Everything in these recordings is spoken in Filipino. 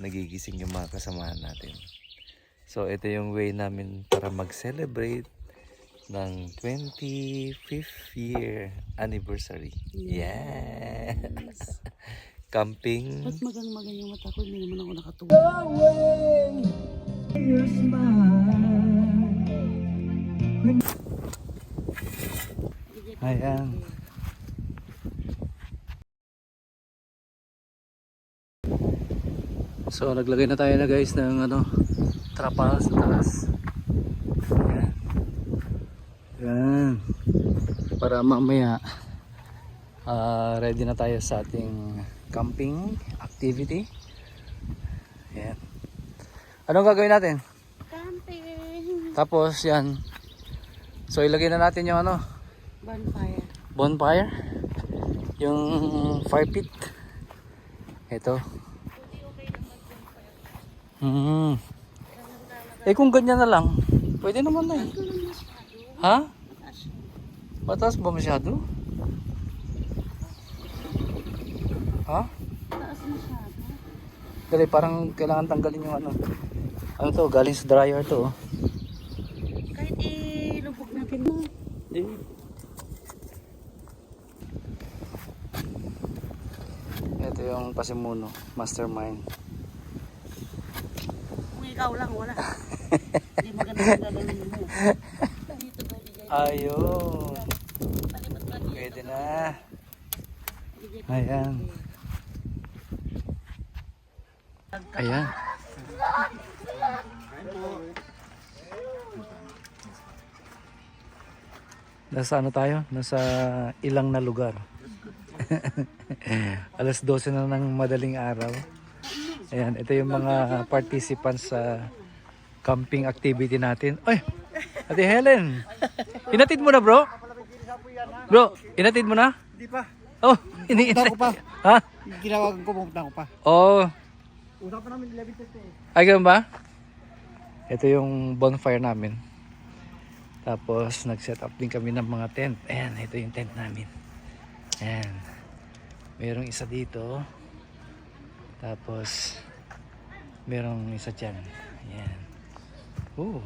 nagigising yung mga kasamahan natin. So ito yung way namin para mag-celebrate ng 25th year anniversary. Yes! Camping. Ba't magang-magan yung mata ko? Hindi naman ako nakatuwa. Ayan. So naglagay na tayo na guys ng trapal sa taas. Ayan. Ayan. Para mamaya ready na tayo sa ating camping activity. Ayan. Anong gagawin natin? Camping! Tapos yan. So ilagay na natin yung Bonfire. bonfire. Yung fire pit. Ito. Eh kung ganyan na lang, pwede naman na eh. Ha? Mataas ba masyado? Ha? Taas masyado. Dali, parang kailangan tanggalin yung ano to, galing sa dryer to. Kahit ilubog natin mo. Ito yung pasimuno, mastermind. Kung ikaw lang, wala. Hindi maganda ang gagawin mo. Dito ba, bigay. Ayun. Pwede na. Ayan. Ayan. Nasa tayo? Nasa ilang na lugar. Alas 12 na ng madaling araw. Ayan, ito yung mga participants sa camping activity natin. Ay! Ate Helen! Inatid mo na bro? Bro, inatid mo na? Hindi pa. Oh, iniintay. Pumunta ko pa. Ha? Ginawagan ko, pumunta ko pa. Oh, Usapan namin 11:30 eh. ay ganun ba? Ito yung bonfire namin. Tapos nag-set up din kami ng mga tent. Ayan, ito yung tent namin. Ayan. Merong isa dito. Tapos merong isa dyan. Ayan. Oh.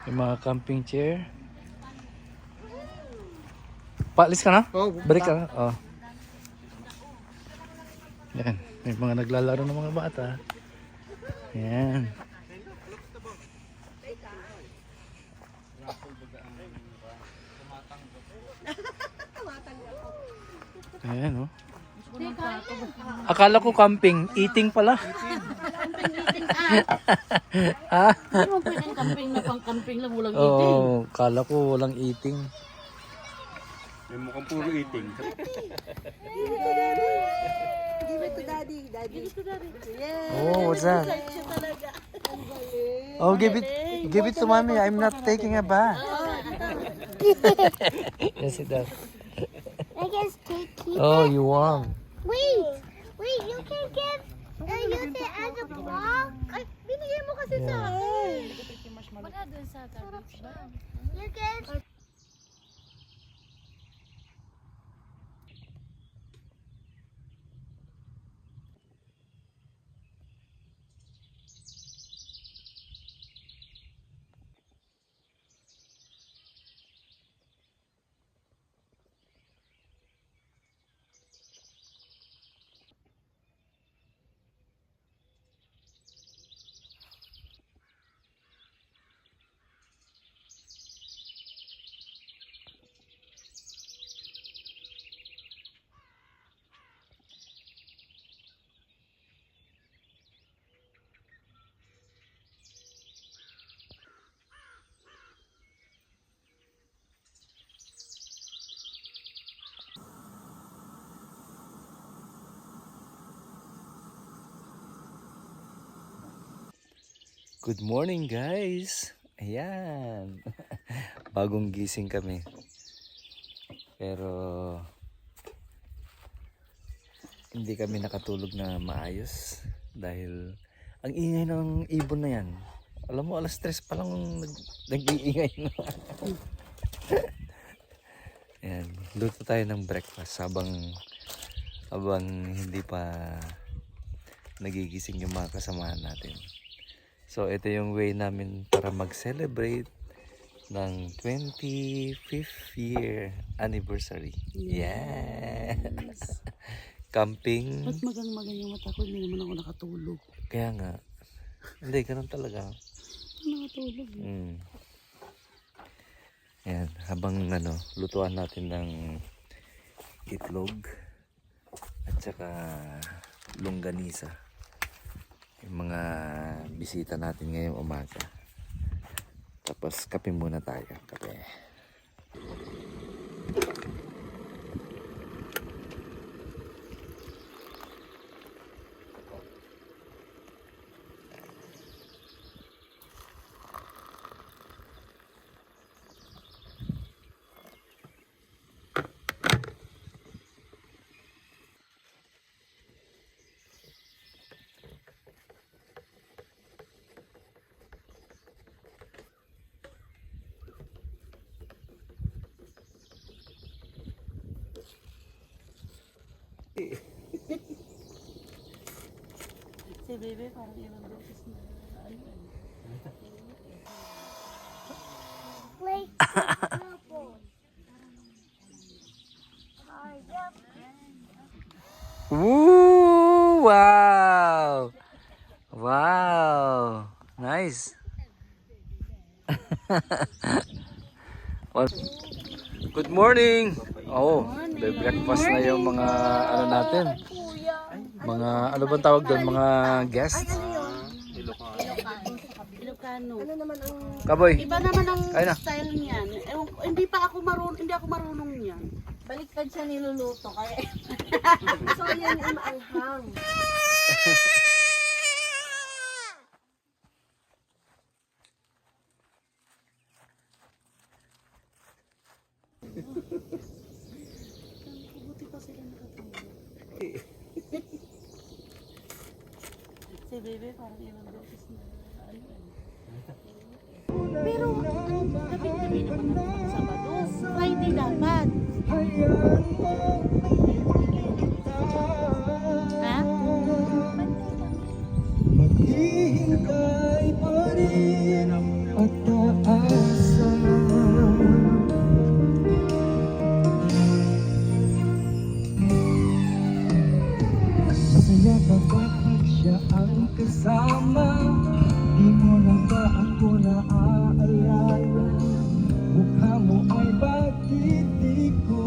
Yung mga camping chair. Paalis ka na? Oo, Balik ka na? Oh. Ayan. May mga naglalaro ng mga bata. Ayan. Ayan, oh. Akala ko camping, eating pala. Hindi mo pwedeng camping na pang-camping lang, walang eating. Oo, akala ko walang eating. May mukhang puro eating. Give it to daddy, daddy. Yeah. Oh, what's that? Siya talaga. Ang galing. Oh, give it to mommy. I'm not taking a bath. Yes, it does. I guess take it. Oh, you want? Wait, you can give use it as a block. Ay, binigay mo kasi sa akin. Wala dun sa garbage bag. You can. Good morning, guys. Ayan. Bagong gising kami. Pero hindi kami nakatulog na maayos dahil ang ingay ng ibon na yan. Alam mo, alas 3 pa lang nag-iingay na. Ayan, luto tayo ng breakfast habang hindi pa nagigising yung mga kasamahan natin. So ito yung way namin para mag-celebrate ng 25th year anniversary. Yes! Camping. Ba't magang-magang yung mata ko? Hindi naman ako nakatulog. Kaya nga. Hindi, ganun talaga. Nakatulog. Ayan, habang lutuan natin ng itlog at saka longganisa. Yung mga bisita natin ngayong umaga. Tapos kape muna tayo. Kape. Si Bebe parang ilang beses na Play apple. Woo! Wow! Wow! Nice! Well, good morning! Oh, may breakfast na yung mga natin. Mga ano bang tawag doon? Mga guests? Ilocano. Kaboy. Iba naman ang Ayun na. style niyan. Ewan ko, hindi ako marunong niyan. Baliktad siya niluluto kaya so yan ang maanghang. Buti pa sila nakatulog. Si Bebe parang ilang beses na pero gabi-gabi naman ang Sabado. Friday dapat. Ha? Maghihintay pa rin at aasa. Masaya ka bakit siya ang kasama? Di mo na ba ako naaalala? Mukha mo ay bakit di ko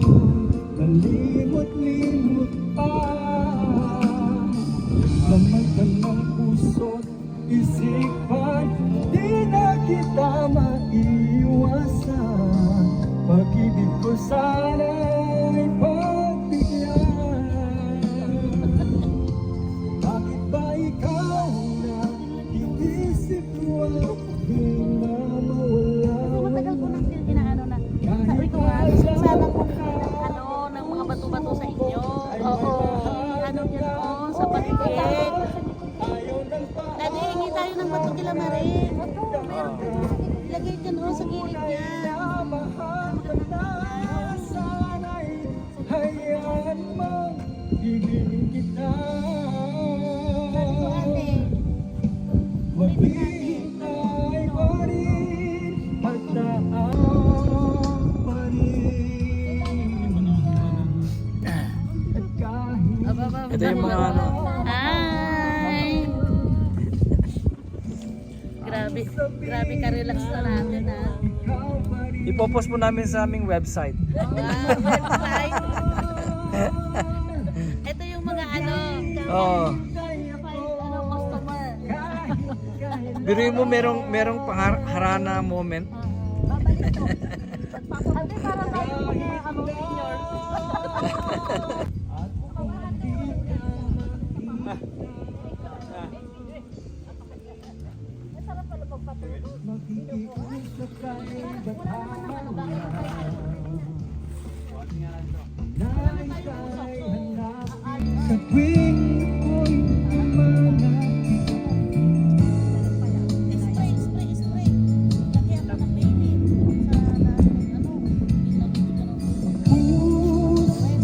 kalimot-limot pa? Laman ka ng puso't isipan, di na kita maiwasan. Pag-ibig ko sana'y pagbigyan. Bakit ba ikaw na iisip ko aking namawala? Matagal ko nang inaano na. Sabi ko nga, gusto ko sana kung ng mga bato-bato sa inyo. Oo. Ano yan o, sa paligid. Dati, hingi tayo ng bato kila Marie. Meron. Ilagay dyan o sa gilid niya. Hayaan mo, ibigin kita. Maghihintay pa rin at naan pa rin. At kahit Ito yung mga Hi! Grabe ka-relax na natin ha. ikaw pa rin. ipopost mo namin sa aming website. Website. Ito yung mga Oh. customer. Biruin mo merong pangharana moment. Ate, para tayo mga seniors. Makikiusap tayo Nais ay hanapin sa tuwing ako'y umanapit. Spray. Lagyan ka ng baby. Puso'y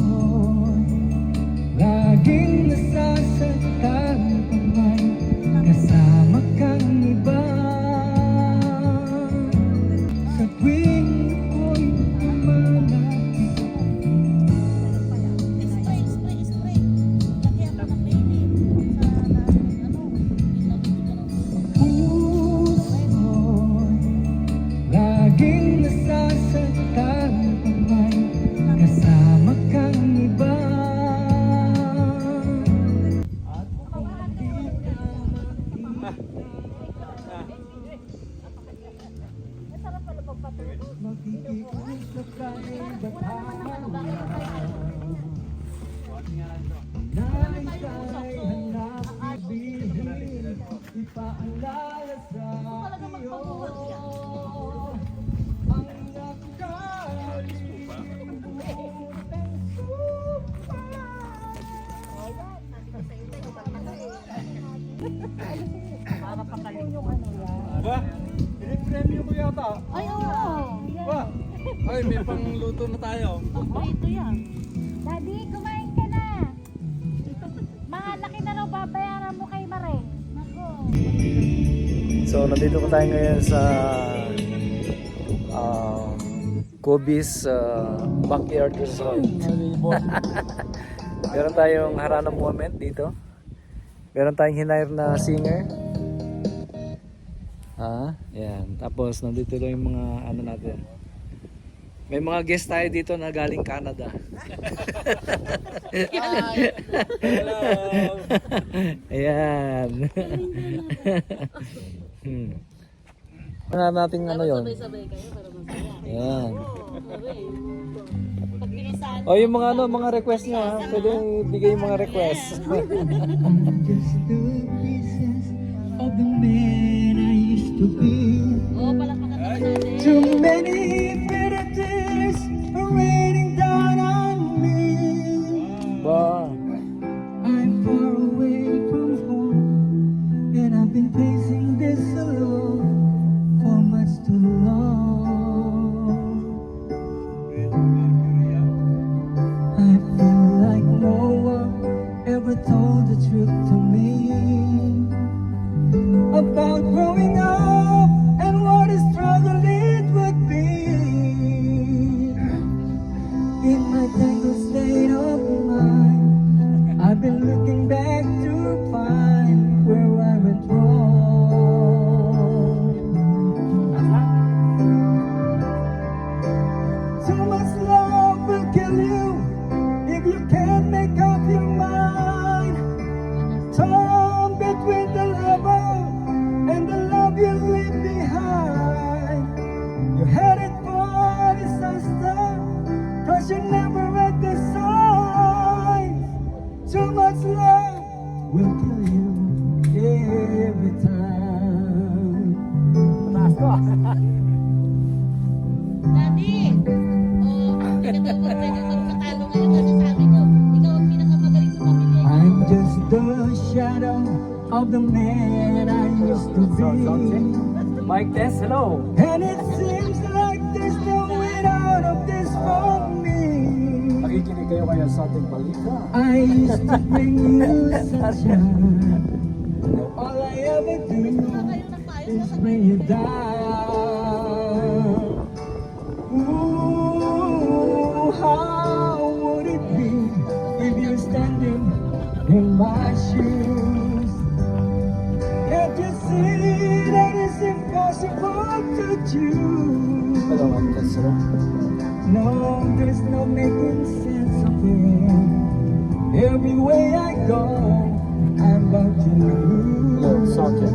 Para pakalim yung ano yan. Ba? Ini-premyo ko yata. Ay, oo. Ba? Ay, may pangluto na tayo. Ito yan. Daddy, kumain ka na. Malaki na raw babayaran mo kay Mareng. Nako. So, nandito ko tayo ngayon sa Kobe's Backyard Resort. Meron tayong harana moment dito. Meron tayong hinire na singer. Yan. Tapos, nandito lang yung mga ano natin. May mga guest tayo dito na galing Canada. Ayan. Ano natin ano yun? Sabay-sabay kayo para masaya. Ayan. Pag pinasahan, O yung mga ano, mga request nyo ha. Pwede bigay yung mga request. Just the pieces of the man I used to be. palakpakan naman natin. Too many bitter tears are raining down on me. Ba. I'm far away from home, and I've been facing this alone for much too long. I feel like no one ever told the truth to me about growing up and what a struggle it would be. In my tangled state of mind, I've been looking back to find where I went wrong. Too much love will kill you if you can't make up your mind. Torn between the lover and the love you leave behind. You're headed for disaster, 'cause you never read the signs. Too much love will kill you every time. Daddy! Hindi ka daw magkatalo ngayon kasi sabi ko, ikaw ang pinakamagaling sa pamilya niyo. I'm just the shadow of the man I used to be. Mike Tess, hello. And it seems like there's no way out of this for me. Makikinig kayo kaya sa ating balita. I used to bring you sunshine. Now all I ever do is bring you down. Ooh, how would it be if you're standing in my shoes? Can't you see that it's impossible to choose? Hello, Mike Tess, hello. No, there's no making sense of it. Every way I go, I'm about to lose. Hello, Socket.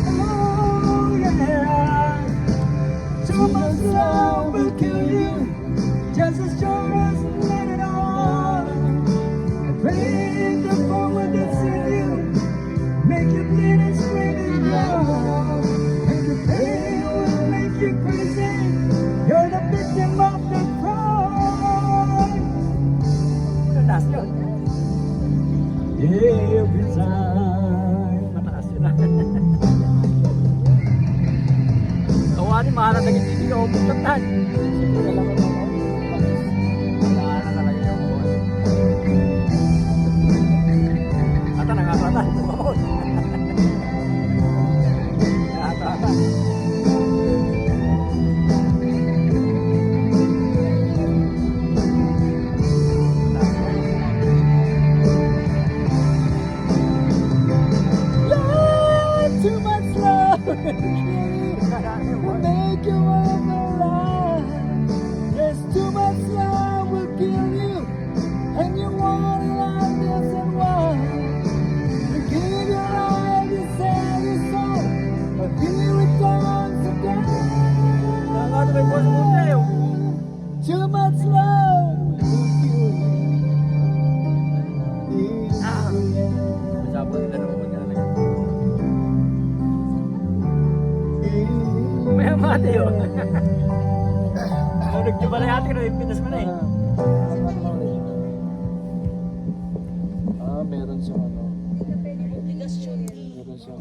Oh yeah, too much love will kill you, just as sure as let it on. I pray the forward that's in you, make you bleed and scream and groan. And the pain will make you crazy. You're the victim of the crime. Every time. Awani, mahal na hindi ka umutantan. Siyempre lang ako. Mahal na talaga yung buwan. Ata na nga pata. Ata. Too much love will make you alive. Yes, too much love will kill you, and you want like this and why? You give your life, you sell your soul, but here it comes again. Too much love will kill you. Sabon nila naman magkala. May amate yun. Nagtiba na yate, pinas mo na eh. Meron siyang ano. All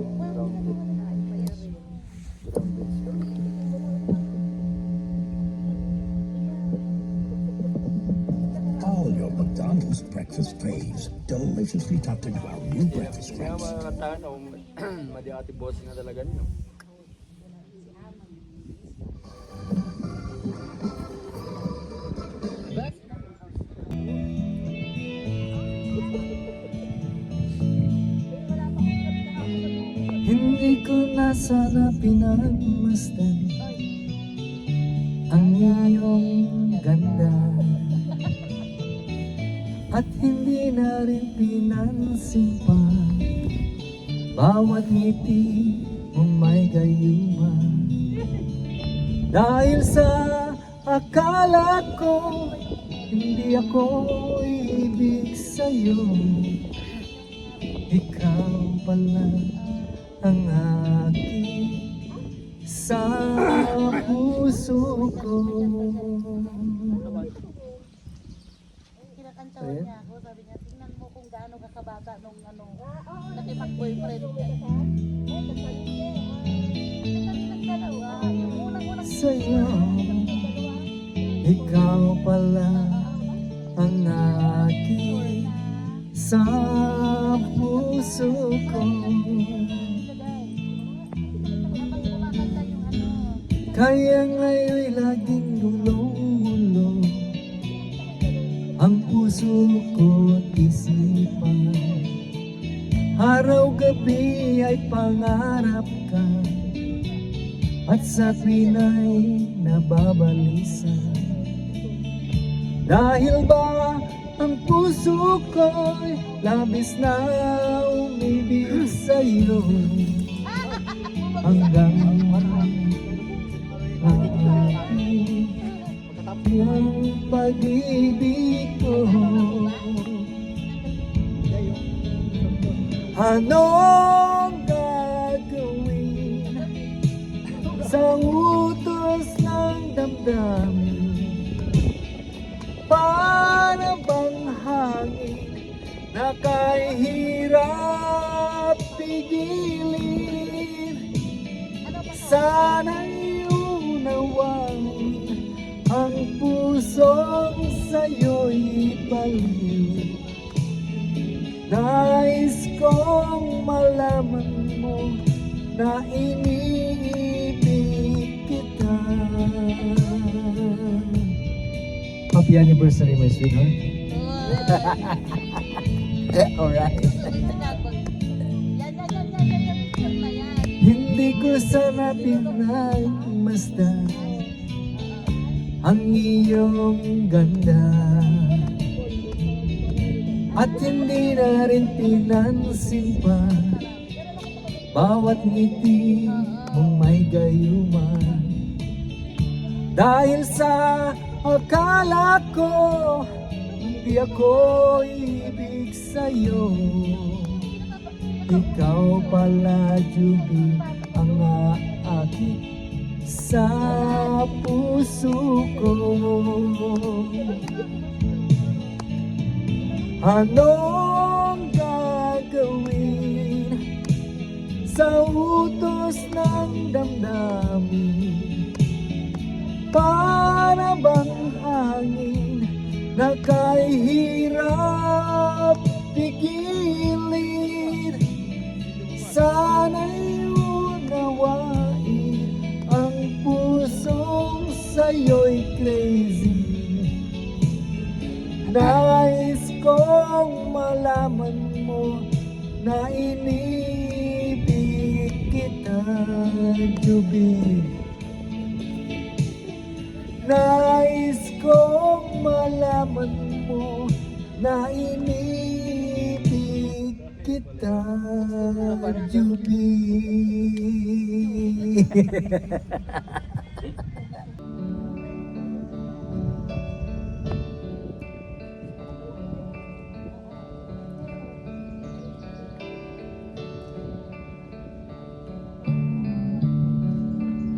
your McDonald's breakfast faves, deliciously topped into our new breakfast Kaya crepes. mga tao, madi-ati bossing na talaga niyo. Hindi ko na sana pinagmasdan ang iyong ganda, at hindi na rin pinansin pa bawat ngiti mong may gayuma. Dahil sa akala ko hindi ako ibig sa'yo, ikaw pala ang aking sa puso ko. Kinakantawan niya ako, sabi niya, tingnan mo kung gaano kakabata nung nakipag-boyfriend ka. Nagdalawa, yung unang-unang Sa'yo, ikaw pala ang aking sa puso ko. Kaya ngayon'y laging gulong-gulo ang puso ko't isipan. Araw-gabi ay pangarap ka, at sa tuwina'y nababalisa. Dahil ba ang puso ko'y labis na umibig sa'yo, hanggang yung pag-ibig ko. Anong gagawin sa utos ng damdamin? Para bang hangin na kahirap pigilin? Sana'y unawain ang pusong sa'yo'y baliw. Nais kong malaman mo na iniibig kita. Happy anniversary, my sweetheart. Alright. Hindi ko sana pinagmasdan ang iyong ganda, at hindi na rin pinansin pa bawat ngiti mong may gayuma. Dahil sa akala ko hindi ako ibig sa'yo, ikaw pala, Juby, ang aakit sa puso ko. Anong gagawin sa utos ng damdamin? Para bang hangin na kahirap pigilin? Sana'y unawain ang pusong sa'yo'y crazy. Nais kong malaman mo na inibig kita, Juby. Nais kong malaman mo na inibig kita, Juby.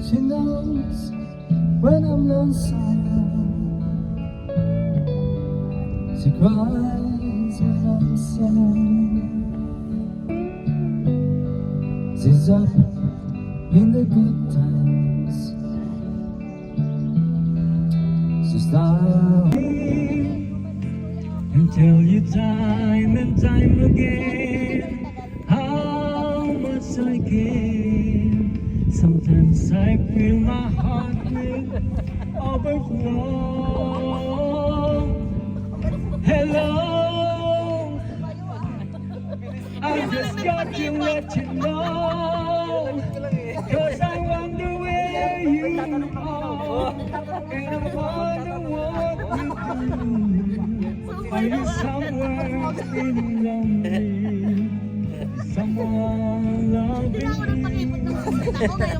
She knows when I'm lonesome. She cries when I'm sad. rises up in the good times. So start and tell you time and time again how much I care. Sometimes I feel my heart will overflow. Hello, I just got to let you know, 'cause I wonder where you are, and I wonder what you do. Are you somewhere feeling lonely? Someone loving me?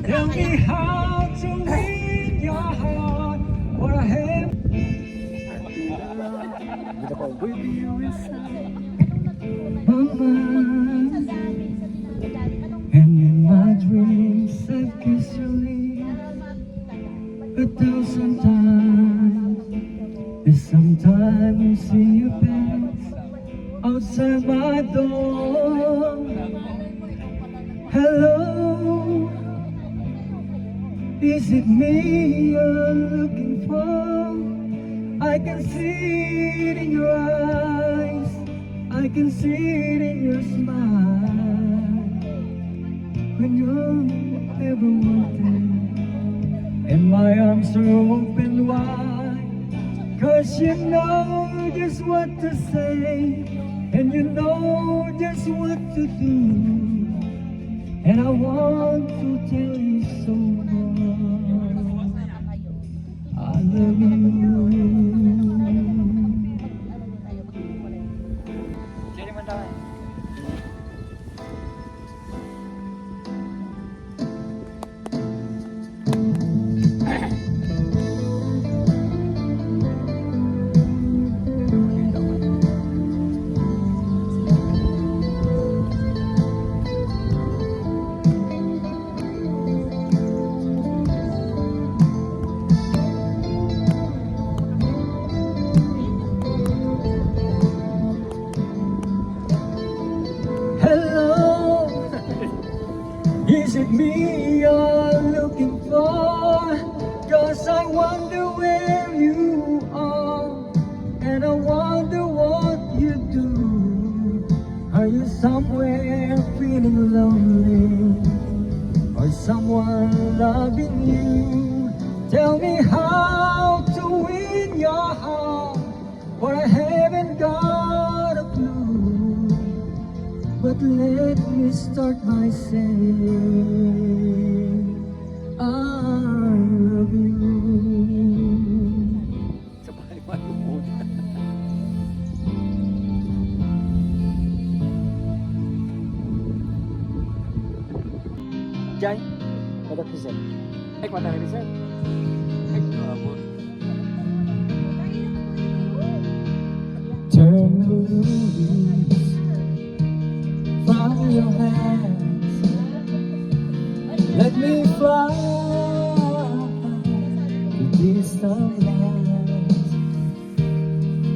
Tell me how to win your heart, for I have with you inside my mind, and in my dreams I kiss your lips 1,000 times. And sometimes see you pass outside my door. Hello, is it me you're looking for? I can see it in your eyes, I can see it in your smile, when you're never wanted, and my arms are open wide, 'cause you know just what to say, and you know just what to do, and I want to tell you so much, I love you. Hello, is it me you're looking for? 'Cause I wonder where you are, and I wonder what you do. Are you somewhere feeling lonely, or someone loving you? Tell me how to win your heart, for I haven't got a clue. But let me start by saying I love you. Jai, what up is it? Ek mata ni sir. Ek mabot. Turn the leaves from your hands, let me fly to distant lands,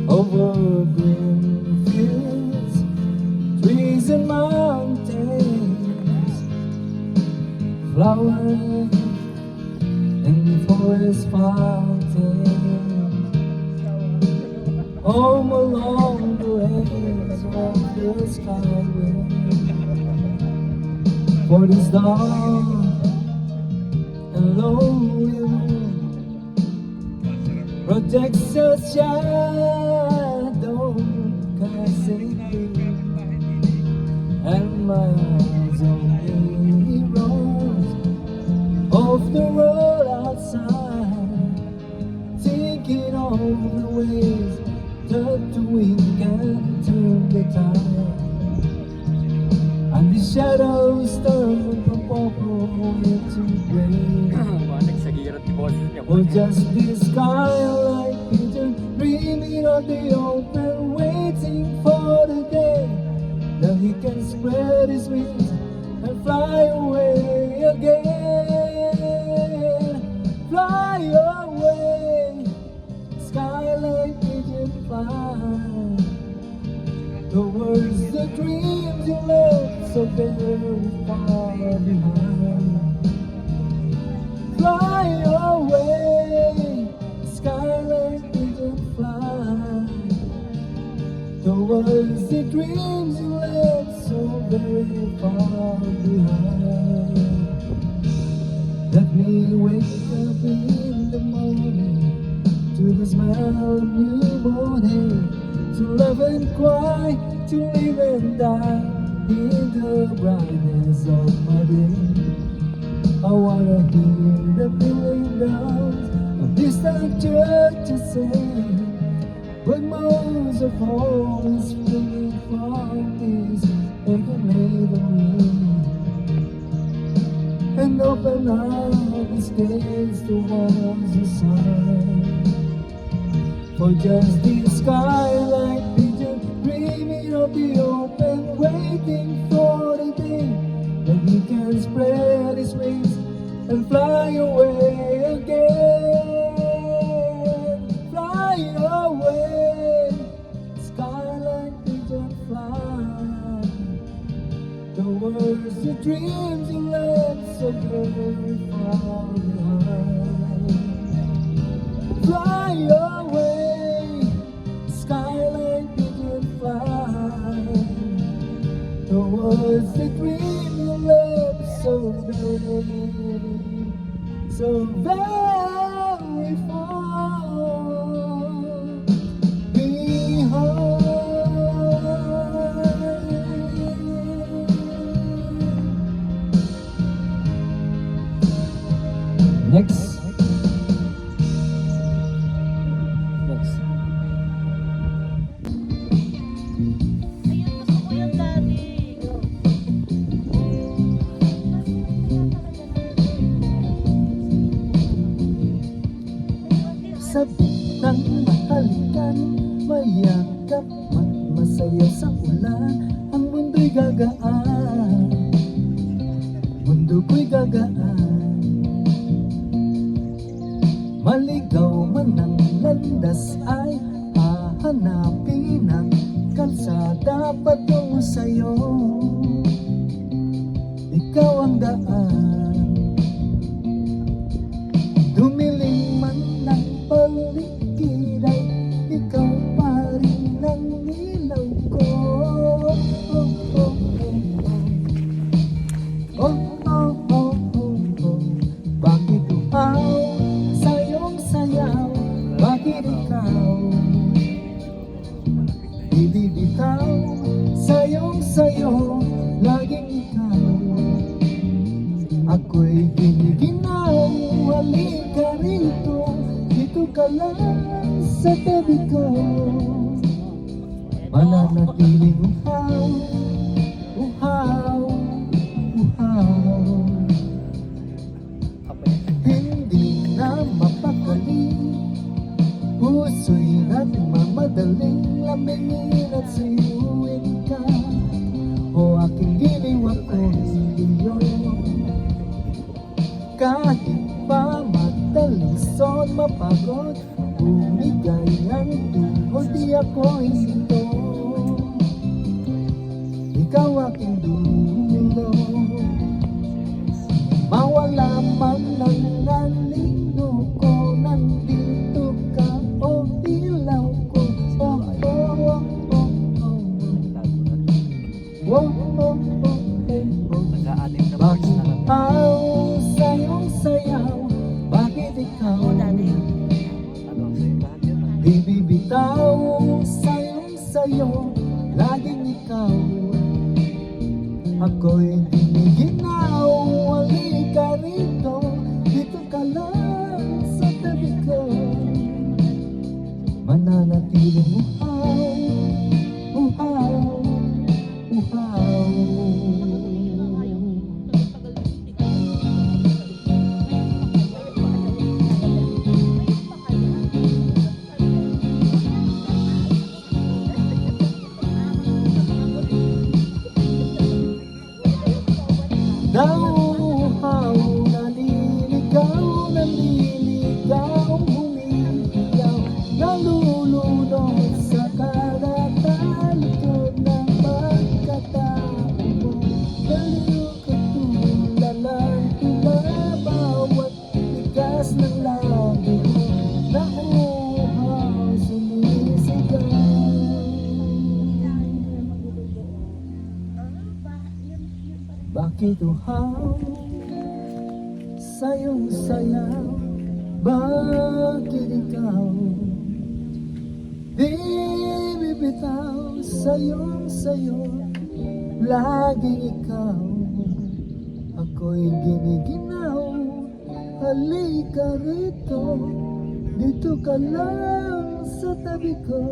over green fields, trees and mountains, flowers and forest fountains, home along the edge of the skyway. For this dark and lonely room protects a shadow casting through, and my eyes only rose off the road outside, thinking of the ways that we can turn the tide. And the shadows turn from purple into gray, Manik sa girat ni boss niya. or just this skylight pigeon dreaming on the open, waiting for the day that he can spread his wings and fly away again. Fly away, skylight pigeon fly, towards the dreams you love so very far behind. Fly away, skyline didn't fly towards the dreams you left so very far behind. Let me wake up in the morning to the smell of new morning, to love and cry, to live and die in the brightness of my day. I wanna hear the pealing bells of distant churches sing, but most of all is bringing from this aching maiden, and open up these gates towards the sun. For just the skylight pigeon dreaming of the open, waiting for the day that he can spread his wings and fly away again. Fly away, skylight pigeon fly towards the dreams you left so very far behind. Fly away, skyline pigeon fly towards the dream you left so very far behind. Next. Ayun, gusto ko yung daddy. Sabik ng mahalikan, mayakap at masaya sa ulan. Ang mundo'y gagaan, mundo ko'y gagaan. Maligaw man ang landas ay hahanapin ang kalsada patungo sa'yo. Ikaw ang daan, dumiling man ng paligid ay ikaw pa rin ang ilaw ko. Bakit uhaw sa iyong sayaw? Bakit ikaw ibibitaw sa iyong sayo? Laging ikaw, ako'y giniginaw. Halika rito, dito ka lang sa tabi ko. Mananatiling uhaw, uhaw, uhaw. Hindi na mapakali, puso'y nagmamadaling lamingin at siyuin ka. O aking giliw ako'y iyon, kahit pa matalisod, mapagod, bumigay ang tuhod, di ako hinto. Ikaw aking dulo, mawala man lang nalino ko, nandito ka o ilaw ko. Oh, oh, oh, oh, oh. Oh, oh, oh, oh. Bakit ikaw sa iyong sayaw? Bakit ikaw bibibitaw sa iyong sayo? Laging ikaw, ako'y giniginaw. Halika rito, dito ka lang sa tabi ko. Mananatiling uhaw, uhaw, uhaw. Nauuhaw, naliligaw, naliligaw, humihiyaw, nalulunod sa karatalikod ng pagkatao mo. Baliw ka tulad Bakit uhaw sa'yong sayaw? Bakit ikaw di bibitaw? Sa'yong sayo, laging ikaw. Ako'y giniginaw, halika rito, dito ka lang sa tabi ko.